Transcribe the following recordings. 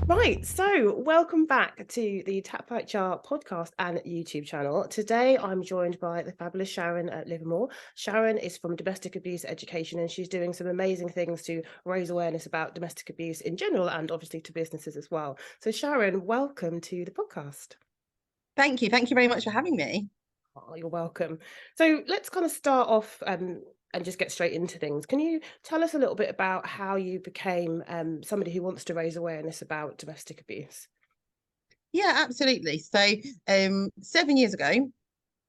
Right, so welcome back to the TAPHR podcast and YouTube channel. Today I'm joined by the fabulous Sharon at Livermore. Sharon is from Domestic Abuse Education and she's doing some amazing things to raise awareness about domestic abuse in general and obviously to businesses as well. So Sharon, welcome to the podcast. Thank you. Thank you very much for having me. Oh, you're welcome. So let's kind of start off and just get straight into things. Can you tell us a little bit about how you became somebody who wants to raise awareness about domestic abuse? Yeah, absolutely. So, 7 years ago,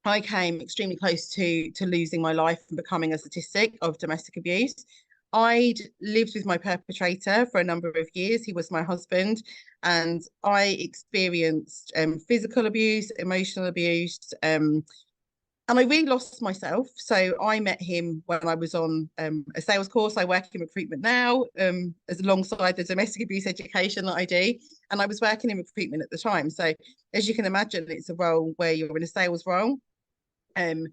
I came extremely close to losing my life and becoming a statistic of domestic abuse. I'd lived with my perpetrator for a number of years. He was my husband, and I experienced physical abuse, emotional abuse, and I really lost myself. So I met him when I was on a sales course. I work in recruitment now, as alongside the domestic abuse education that I do. And I was working in recruitment at the time. So as you can imagine, it's a role where you're in a sales role. Um,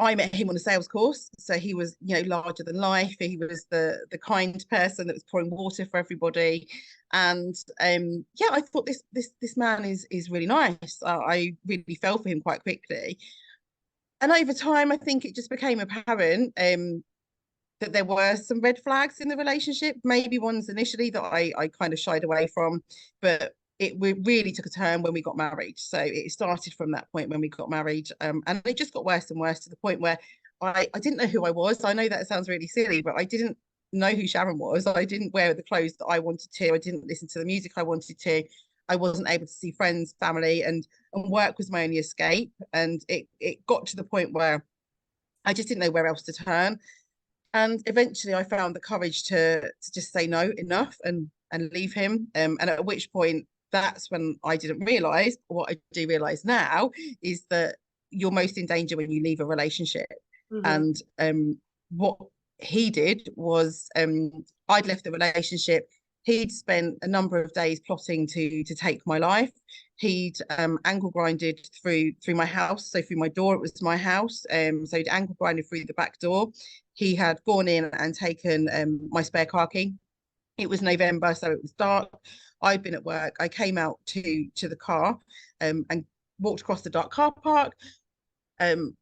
I met him on a sales course. So he was, larger than life. He was the kind person that was pouring water for everybody. And yeah, I thought this man is really nice. I really fell for him quite quickly. And over time, I think it just became apparent that there were some red flags in the relationship, maybe ones initially that I kind of shied away from, but we really took a turn when we got married. So it started from that point when we got married, and it just got worse and worse to the point where I didn't know who I was. I know that sounds really silly, but I didn't know who Sharon was. I didn't wear the clothes that I wanted to. I didn't listen to the music I wanted to. I wasn't able to see friends, family, and work was my only escape. And it got to the point where I just didn't know where else to turn. And eventually I found the courage to just say no, enough, and leave him. And at which point, that's when I didn't realize what I do realize now is that you're most in danger when you leave a relationship. Mm-hmm. And what he did was, I'd left the relationship. He'd spent a number of days plotting to take my life. He'd angle grinded through my house, so through my door. It was my house, so he'd angle grinded through the back door. He had gone in and taken my spare car key. It was November, so it was dark. I'd been at work. I came out to the car, and walked across the dark car park.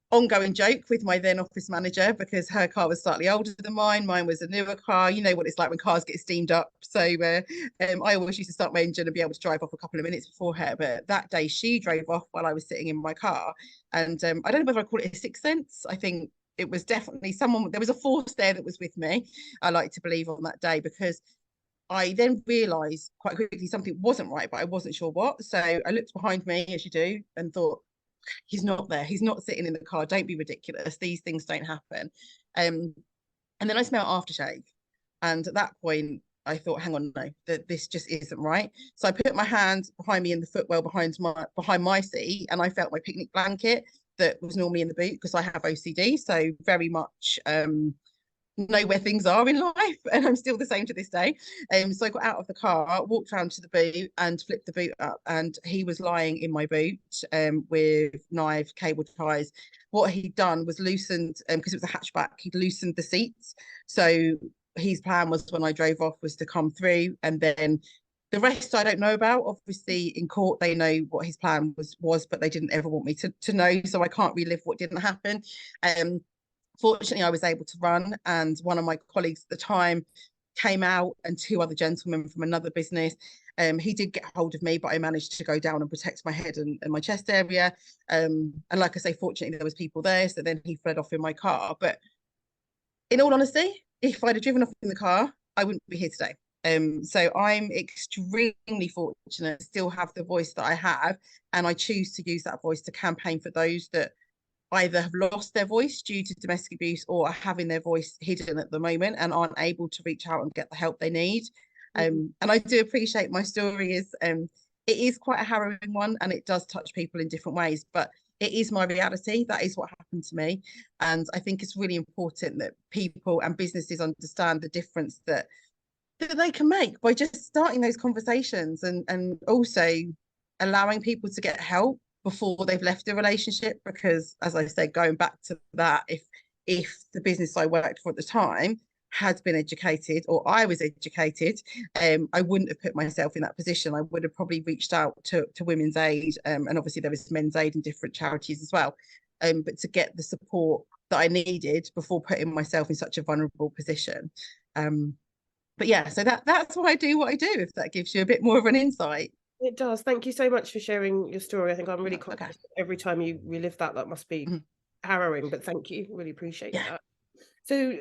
Ongoing joke with my then office manager because her car was slightly older than mine. Mine was a newer car. You know what it's like when cars get steamed up. So I always used to start my engine and be able to drive off a couple of minutes before her. But that day she drove off while I was sitting in my car. And I don't know whether I call it a sixth sense. I think it was definitely someone, there was a force there that was with me. I like to believe on that day because I then realised quite quickly something wasn't right, but I wasn't sure what. So I looked behind me, as you do, and thought, he's not there. He's not sitting in the car. Don't be ridiculous. These things don't happen. And then I smelled aftershave. And at that point, I thought, hang on, no, that this just isn't right. So I put my hand behind me in the footwell behind my seat, and I felt my picnic blanket that was normally in the boot because I have OCD. So very much know where things are in life, and I'm still the same to this day. So I got out of the car, walked around to the boot, and flipped the boot up, and he was lying in my boot with knife, cable ties. What he'd done was loosened, because it was a hatchback, he'd loosened the seats. So his plan was when I drove off was to come through, and then the rest I don't know about. Obviously, in court they know what his plan was, but they didn't ever want me to know, so I can't relive what didn't happen. Fortunately, I was able to run, and one of my colleagues at the time came out, and two other gentlemen from another business. He did get hold of me, but I managed to go down and protect my head and my chest area. And like I say, fortunately, there was people there, so then he fled off in my car. But in all honesty, if I'd have driven off in the car, I wouldn't be here today. So I'm extremely fortunate to still have the voice that I have, and I choose to use that voice to campaign for those that either have lost their voice due to domestic abuse or are having their voice hidden at the moment and aren't able to reach out and get the help they need. Mm-hmm. And I do appreciate my story it is quite a harrowing one, and it does touch people in different ways, but it is my reality. That is what happened to me. And I think it's really important that people and businesses understand the difference that they can make by just starting those conversations, and also allowing people to get help before they've left the relationship. Because as I said, going back to that, if the business I worked for at the time had been educated or I was educated, I wouldn't have put myself in that position. I would have probably reached out to Women's Aid, and obviously there was Men's Aid and different charities as well, but to get the support that I needed before putting myself in such a vulnerable position. But yeah, so that's why I do what I do, if that gives you a bit more of an insight. It does. Thank you so much for sharing your story. I think I'm really Okay. conscious every time you relive that. That must be harrowing, but thank you. Really appreciate Yeah. that. So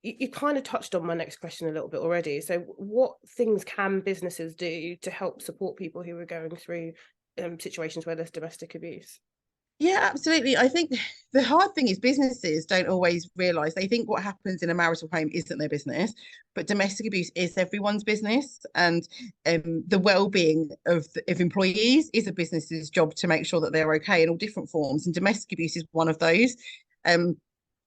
you kind of touched on my next question a little bit already. So what things can businesses do to help support people who are going through situations where there's domestic abuse? Yeah, absolutely. I think the hard thing is businesses don't always realize, they think what happens in a marital home isn't their business, but domestic abuse is everyone's business. And the well-being of employees is a business's job to make sure that they're okay in all different forms. And domestic abuse is one of those. Um,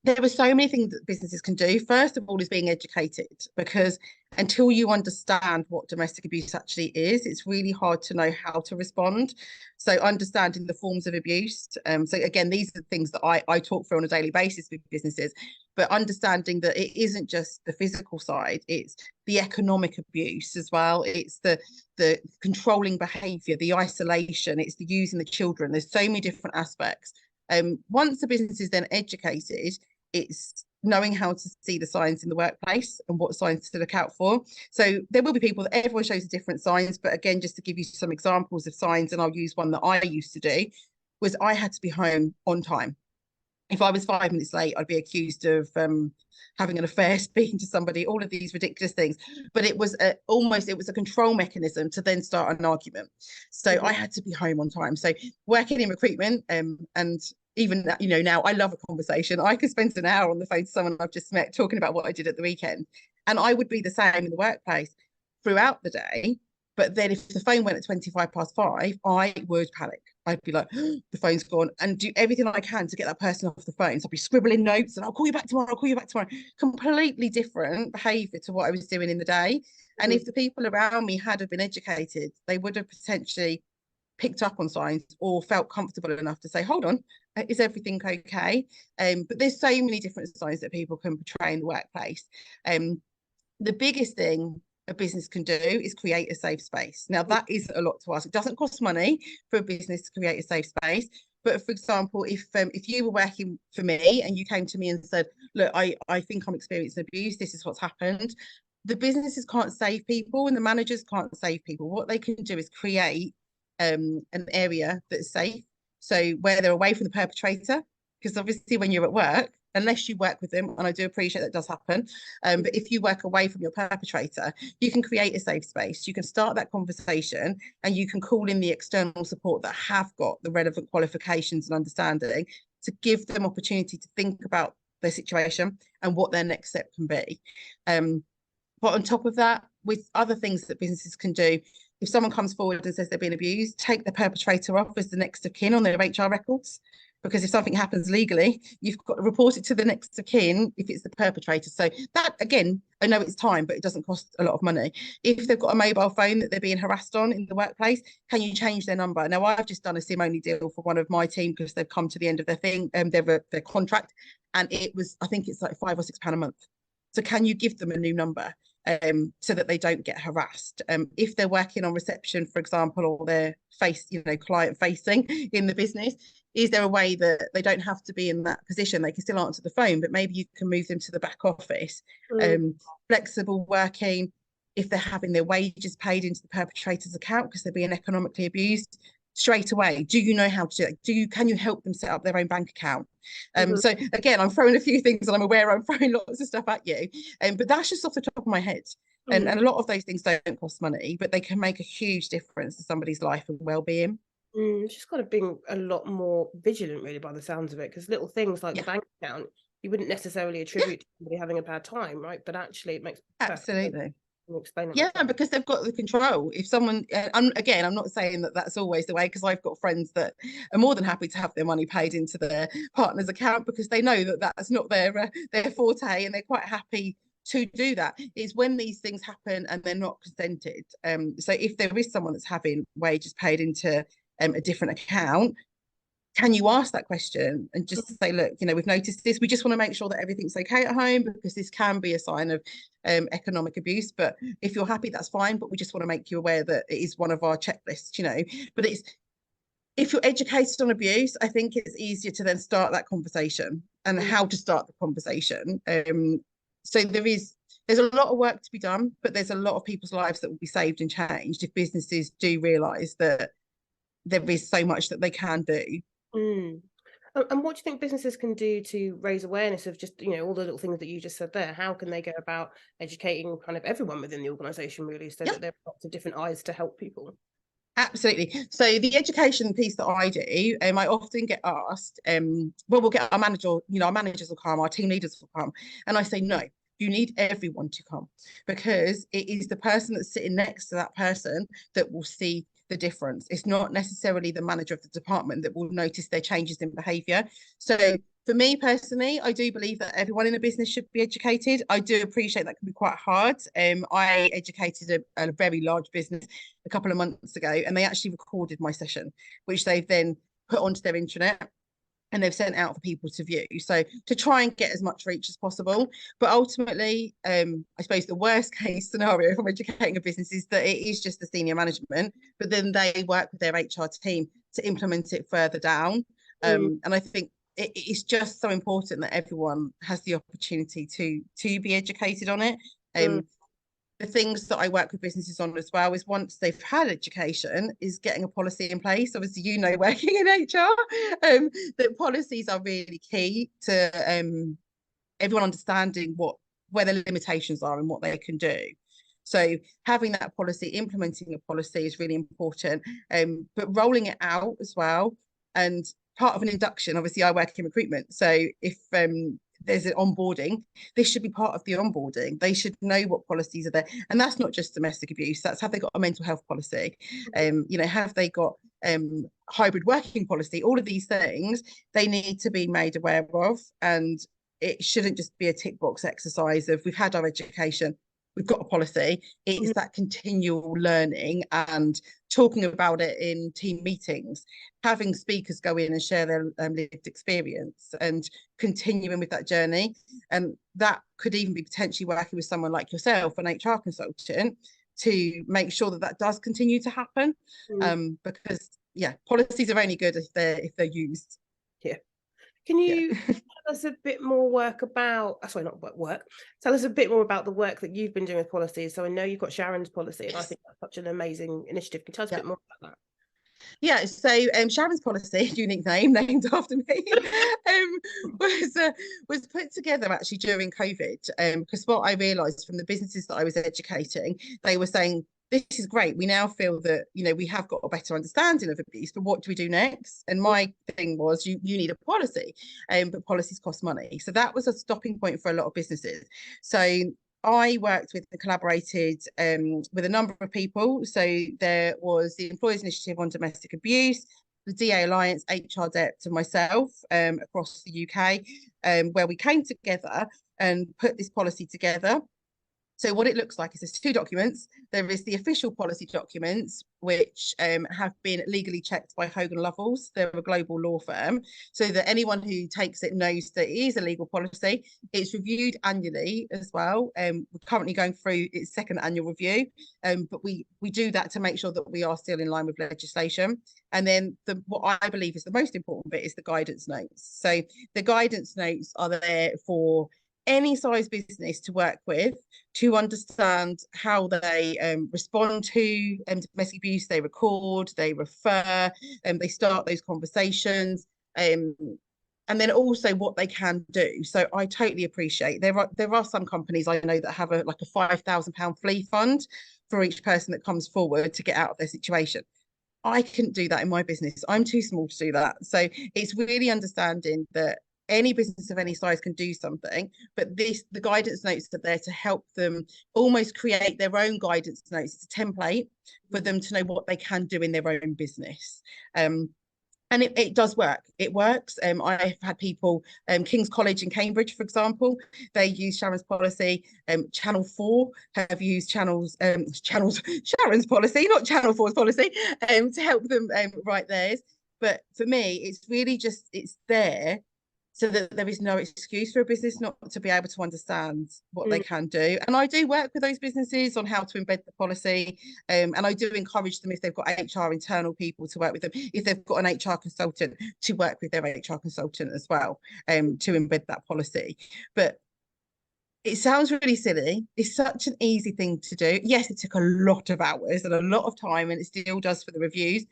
there are so many things that businesses can do. First of all, is being educated, because until you understand what domestic abuse actually is, it's really hard to know how to respond. So understanding the forms of abuse. So again, these are the things that I talk through on a daily basis with businesses, but understanding that it isn't just the physical side, it's the economic abuse as well. It's the controlling behavior, the isolation, it's the using the children. There's so many different aspects. Once the business is then educated, it's knowing how to see the signs in the workplace and what signs to look out for. So there will be people that everyone shows different signs, but again, just to give you some examples of signs, and I'll use one that I used to do, was I had to be home on time. If I was 5 minutes late, I'd be accused of having an affair, speaking to somebody, all of these ridiculous things. But it was it was a control mechanism to then start an argument. So I had to be home on time. So working in recruitment, and even now I love a conversation. I could spend an hour on the phone to someone I've just met talking about what I did at the weekend, and I would be the same in the workplace throughout the day. But then if the phone went at 5:25, I would panic. I'd be like, oh, the phone's gone, and do everything I can to get that person off the phone. So I'd be scribbling notes and I'll call you back tomorrow. I'll call you back tomorrow. Completely different behavior to what I was doing in the day. And if the people around me had have been educated, they would have potentially picked up on signs or felt comfortable enough to say, hold on, is everything okay? But there's so many different signs that people can portray in the workplace. The biggest thing a business can do is create a safe space. Now, that is a lot to ask. It doesn't cost money for a business to create a safe space. But for example, if you were working for me and you came to me and said, look, I think I'm experiencing abuse, this is what's happened. The businesses can't save people and the managers can't save people. What they can do is create an area that's safe. So where they're away from the perpetrator, because obviously when you're at work, unless you work with them, and I do appreciate that does happen, but if you work away from your perpetrator, you can create a safe space. You can start that conversation and you can call in the external support that have got the relevant qualifications and understanding to give them opportunity to think about their situation and what their next step can be. But on top of that, with other things that businesses can do, if someone comes forward and says they're being abused, take the perpetrator off as the next of kin on their HR records. Because if something happens legally, you've got to report it to the next of kin if it's the perpetrator. So that, again, I know it's time, but it doesn't cost a lot of money. If they've got a mobile phone that they're being harassed on in the workplace, can you change their number? Now, I've just done a SIM-only deal for one of my team because they've come to the end of their thing, their contract, and it was, I think it's like £5 or £6 a month. So can you give them a new number? So that they don't get harassed. If they're working on reception, for example, or they're client facing in the business, is there a way that they don't have to be in that position? They can still answer the phone, but maybe you can move them to the back office. Flexible working, if they're having their wages paid into the perpetrator's account because they're being economically abused, straight away, do you know how to do it? Can you help them set up their own bank account? So again, I'm throwing a few things and I'm aware I'm throwing lots of stuff at you, but that's just off the top of my head. And a lot of those things don't cost money, but they can make a huge difference to somebody's life and well-being. Just got to being a lot more vigilant, really, by the sounds of it, because little things like the bank account, you wouldn't necessarily attribute to somebody having a bad time, right? But actually, it makes absolutely. Explain it yeah, because they've got the control. If someone, I'm not saying that that's always the way, because I've got friends that are more than happy to have their money paid into their partner's account because they know that that's not their forte, and they're quite happy to do that. Is when these things happen and they're not presented. So if there is someone that's having wages paid into a different account, can you ask that question and just say, look, you know, we've noticed this. We just want to make sure that everything's okay at home, because this can be a sign of economic abuse. But if you're happy, that's fine. But we just want to make you aware that it is one of our checklists, you know. But it's, if you're educated on abuse, I think it's easier to then start that conversation and how to start the conversation. So there's a lot of work to be done, but there's a lot of people's lives that will be saved and changed if businesses do realise that there is so much that they can do. Mm. And what do you think businesses can do to raise awareness of just, you know, all the little things that you just said there? How can they go about educating kind of everyone within the organisation, really, so that there are lots of different eyes to help people? Absolutely. So the education piece that I do, I often get asked, well, we'll get our manager, you know, our managers will come, our team leaders will come. And I say, no, you need everyone to come, because it is the person that's sitting next to that person that will see the difference. It's not necessarily the manager of the department that will notice their changes in behaviour. So for me personally, I do believe that everyone in a business should be educated. I do appreciate that can be quite hard. I educated a very large business a couple of months ago, and they actually recorded my session, which they've then put onto their intranet and they've sent out for people to view. So to try and get as much reach as possible. But ultimately, I suppose the worst case scenario from educating a business is that it is just the senior management, but then they work with their HR team to implement it further down. And I think it's just so important that everyone has the opportunity to be educated on it. The things that I work with businesses on as well is, once they've had education, is getting a policy in place. Obviously, you know, working in HR, that policies are really key to everyone understanding where their limitations are and what they can do. So having that policy, implementing a policy is really important, but rolling it out as well. And part of an induction, obviously I work in recruitment, so if there's an onboarding, this should be part of the onboarding. They should know what policies are there, and that's not just domestic abuse. That's, have they got a mental health policy? You know, have they got hybrid working policy? All of these things they need to be made aware of, and it shouldn't just be a tick box exercise of, we've had our education, we've got a policy. It's that continual learning and talking about it in team meetings, having speakers go in and share their lived experience, and continuing with that journey. And that could even be potentially working with someone like yourself, an HR consultant, to make sure that that does continue to happen. Because yeah, policies are only good if they're used. Yeah. Can you tell us a bit more sorry, not work. Tell us a bit more about the work that you've been doing with policies. So I know you've got Sharon's policy, and I think that's such an amazing initiative. Can you tell us a bit more about that? Yeah, so Sharon's policy, unique name, named after me, was put together actually during COVID. Because what I realised from the businesses that I was educating, they were saying, this is great. We now feel that, you know, we have got a better understanding of abuse, but what do we do next? And my thing was, you need a policy, but policies cost money. So that was a stopping point for a lot of businesses. So I worked with and collaborated with a number of people. So there was the Employers Initiative on Domestic Abuse, the DA Alliance, HR Depth, and myself across the UK, where we came together and put this policy together. So what it looks like is there's two documents. There is the official policy documents, which have been legally checked by Hogan Lovells. They're a global law firm, so that anyone who takes it knows that it is a legal policy. It's reviewed annually as well. We're currently going through its second annual review, but we do that to make sure that we are still in line with legislation. And then what I believe is the most important bit is the guidance notes. So the guidance notes are there for any size business to work with, to understand how they respond to domestic abuse. They record, they refer, they start those conversations, and then also what they can do. So I totally appreciate there are some companies I know that have like a £5,000 flee fund for each person that comes forward to get out of their situation. I couldn't do that in my business. I'm too small to do that. So it's really understanding that any business of any size can do something, but the guidance notes are there to help them almost create their own guidance notes. It's a template for them to know what they can do in their own business. And it does work. It works. I've had people, King's College in Cambridge, for example, they use Sharon's policy. Channel 4 have used Sharon's policy, not Channel 4's policy, to help them write theirs. But for me, it's really just, it's there so that there is no excuse for a business not to be able to understand what they can do. And I do work with those businesses on how to embed the policy. And I do encourage them, if they've got HR internal people, to work with them. If they've got an HR consultant, to work with their HR consultant as well, to embed that policy. But it sounds really silly. It's such an easy thing to do. Yes, it took a lot of hours and a lot of time, and it still does for the reviews.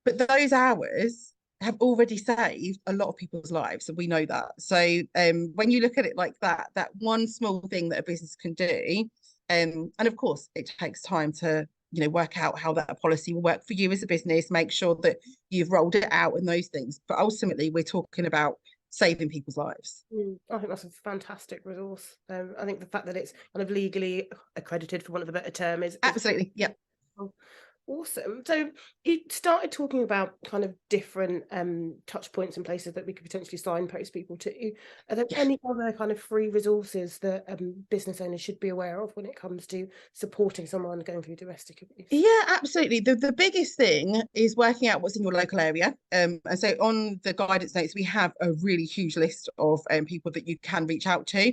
But those hours have already saved a lot of people's lives, and we know that. So when you look at it like that, that one small thing that a business can do, and of course it takes time to work out how that policy will work for you as a business, make sure that you've rolled it out and those things. But ultimately, we're talking about saving people's lives. I think that's a fantastic resource. I think the fact that it's kind of legally accredited, for want of a better term, is absolutely, yeah. Awesome. So you started talking about kind of different touch points and places that we could potentially signpost people to. Are there any other kind of free resources that business owners should be aware of when it comes to supporting someone going through domestic abuse? Yeah, absolutely. The biggest thing is working out what's in your local area. And so on the guidance notes, we have a really huge list of people that you can reach out to.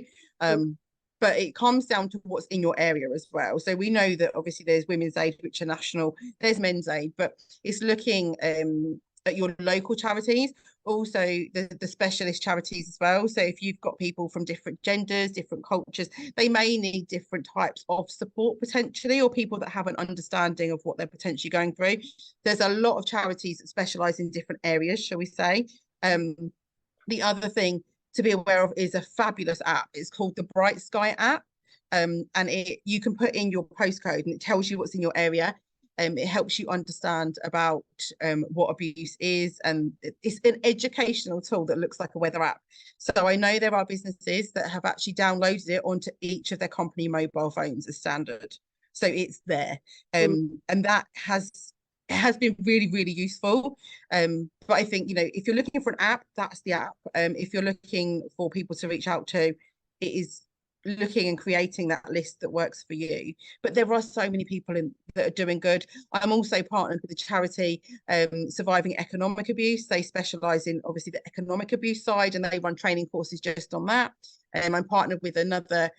But it comes down to what's in your area as well. So we know that obviously there's Women's Aid, which are national, there's Men's Aid, but it's looking at your local charities, also the specialist charities as well. So if you've got people from different genders, different cultures, they may need different types of support potentially, or people that have an understanding of what they're potentially going through. There's a lot of charities that specialize in different areas, shall we say. The other thing to be aware of is a fabulous app. It's called the Bright Sky app. And you can put in your postcode and it tells you what's in your area. It helps you understand about what abuse is, and it's an educational tool that looks like a weather app. So I know there are businesses that have actually downloaded it onto each of their company mobile phones as standard. So it's there. And that has been really, really useful. But I think, if you're looking for an app, that's the app. If you're looking for people to reach out to, it is looking and creating that list that works for you. But there are so many people that are doing good. I'm also partnered with a charity, Surviving Economic Abuse. They specialise in obviously the economic abuse side, and they run training courses just on that. I'm partnered with another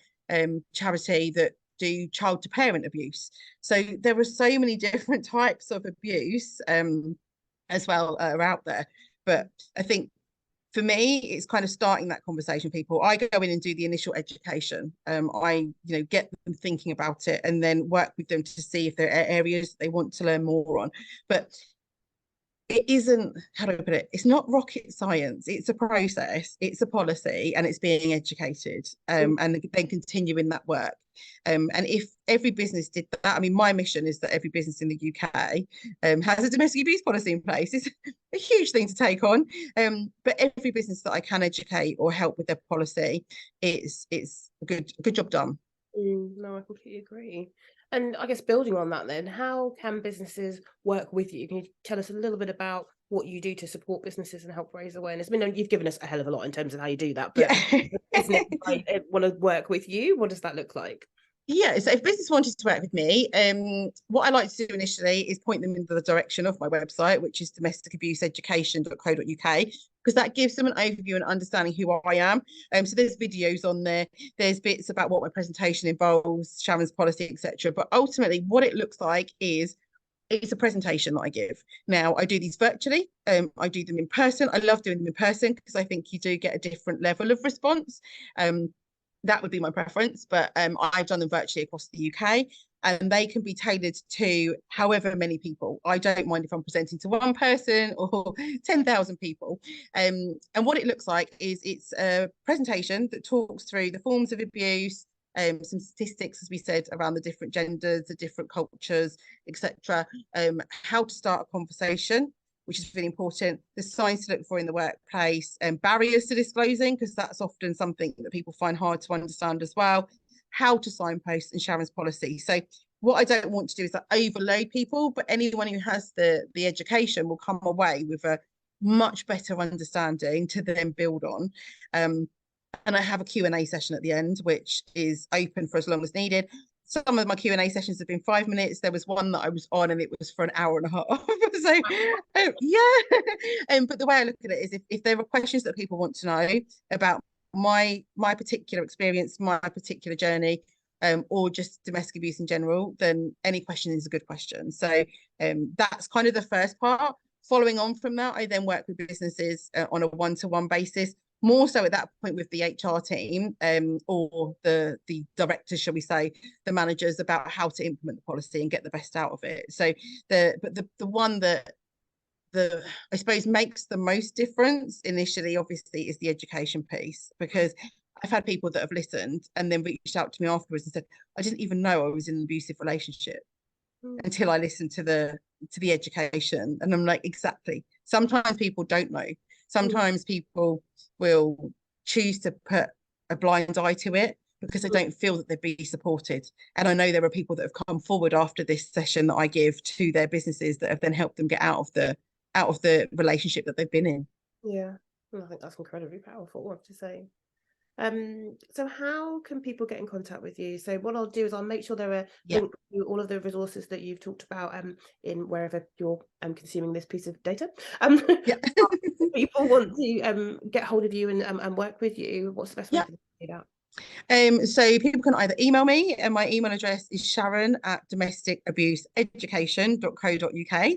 charity that do child to parent abuse. So there are so many different types of abuse as well are out there. But I think for me, it's kind of starting that conversation. People, I go in and do the initial education. I get them thinking about it, and then work with them to see if there are areas they want to learn more on. But it isn't, how do I put it? It's not rocket science. It's a process, it's a policy, and it's being educated, and then continuing that work. And if every business did that, I mean, my mission is that every business in the UK has a domestic abuse policy in place. It's a huge thing to take on. But every business that I can educate or help with their policy, it's a good job done. No, I completely agree. And I guess building on that then, how can businesses work with you? Can you tell us a little bit about what you do to support businesses and help raise awareness? I mean, you've given us a hell of a lot in terms of how you do that, but business want to work with you, what does that look like? Yeah, so if business wanted to work with me, what I like to do initially is point them in the direction of my website, which is domesticabuseeducation.co.uk, because that gives them an overview and understanding who I am. So there's videos on there, there's bits about what my presentation involves, Sharon's policy, etc. But ultimately, what it looks like is it's a presentation that I give. Now, I do these virtually. I do them in person. I love doing them in person because I think you do get a different level of response. That would be my preference, but I've done them virtually across the UK, and they can be tailored to however many people. I don't mind if I'm presenting to one person or 10,000 people. And what it looks like is it's a presentation that talks through the forms of abuse, some statistics, as we said, around the different genders, the different cultures, etc. How to start a conversation, which is really important, the signs to look for in the workplace, and barriers to disclosing, because that's often something that people find hard to understand as well, how to signpost, and Sharon's policy. So what I don't want to do is overload people, but anyone who has the education will come away with a much better understanding to then build on. And I have a Q&A session at the end, which is open for as long as needed. some of my Q&A sessions have been 5 minutes. There was one that I was on and it was for an hour and a half. So yeah. But the way I look at it is if there are questions that people want to know about my particular experience, my particular journey, or just domestic abuse in general, then any question is a good question. So that's kind of the first part. Following on from that, I then work with businesses on a one-to-one basis, more so at that point with the HR team, or the directors, shall we say, the managers, about how to implement the policy and get the best out of it. So the one that I suppose makes the most difference initially, obviously, is the education piece, because I've had people that have listened and then reached out to me afterwards and said, I didn't even know I was in an abusive relationship until I listened to the education. And I'm like, exactly. Sometimes people don't know. Sometimes people will choose to put a blind eye to it because they don't feel that they'd be supported. And I know there are people that have come forward after this session that I give to their businesses that have then helped them get out of the relationship that they've been in. Yeah, I think that's incredibly powerful, I have to say. So how can people get in contact with you? So what I'll do is I'll make sure there are links to all of the resources that you've talked about in wherever you're consuming this piece of data. People want to get hold of you and work with you, what's the best way to do that? So people can either email me, and my email address is sharon@domesticabuseeducation.co.uk,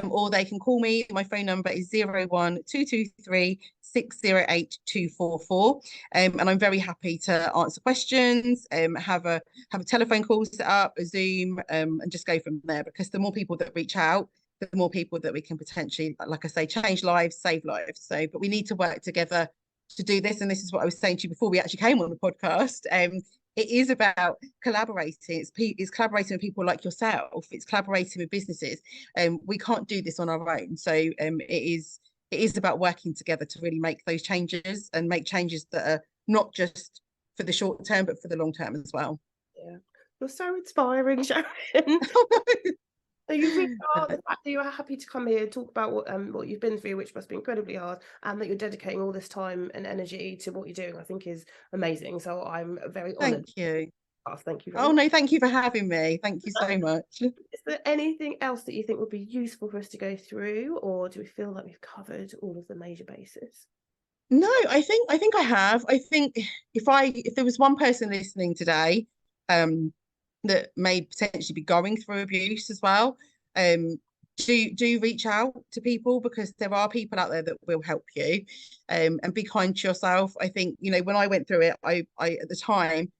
or they can call me. My phone number is 01223 608 244, and I'm very happy to answer questions, have a telephone call set up, a Zoom, and just go from there, because the more people that reach out, the more people that we can potentially, like I say, change lives, save lives. So, but we need to work together to do this. And this is what I was saying to you before we actually came on the podcast. It is about collaborating. It's collaborating with people like yourself. It's collaborating with businesses. We can't do this on our own. So it is about working together to really make those changes, and make changes that are not just for the short term, but for the long term as well. Yeah, you're so inspiring, Sharon. So you really are, the fact that you are happy to come here and talk about what you've been through, which must be incredibly hard, and that you're dedicating all this time and energy to what you're doing, I think is amazing. So I'm very honoured. Thank you. Thank you very much. No, thank you for having me. Thank you so much. Is there anything else that you think would be useful for us to go through, or do we feel like we've covered all of the major bases? No, I think I have. I think if there was one person listening today, that may potentially be going through abuse as well, do reach out to people, because there are people out there that will help you, and be kind to yourself. I think, when I went through it, I at the time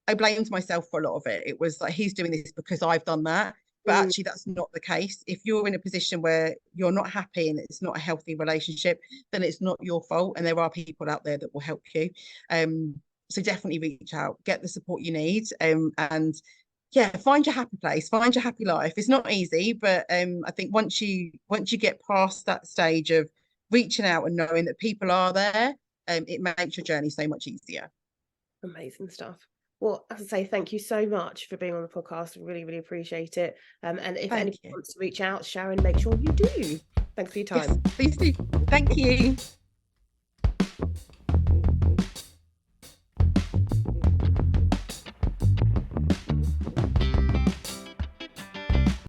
I blamed myself for a lot of it. It was like, he's doing this because I've done that. But actually, that's not the case. If you're in a position where you're not happy and it's not a healthy relationship, then it's not your fault. And there are people out there that will help you. So definitely reach out, get the support you need, and yeah, find your happy place, find your happy life. It's not easy, but I think once you get past that stage of reaching out and knowing that people are there, it makes your journey so much easier. Amazing stuff. Well, as I say, thank you so much for being on the podcast. I really, really appreciate it. And if anyone wants to reach out, Sharon, make sure you do. Thanks for your time. Yes, please do. Thank you.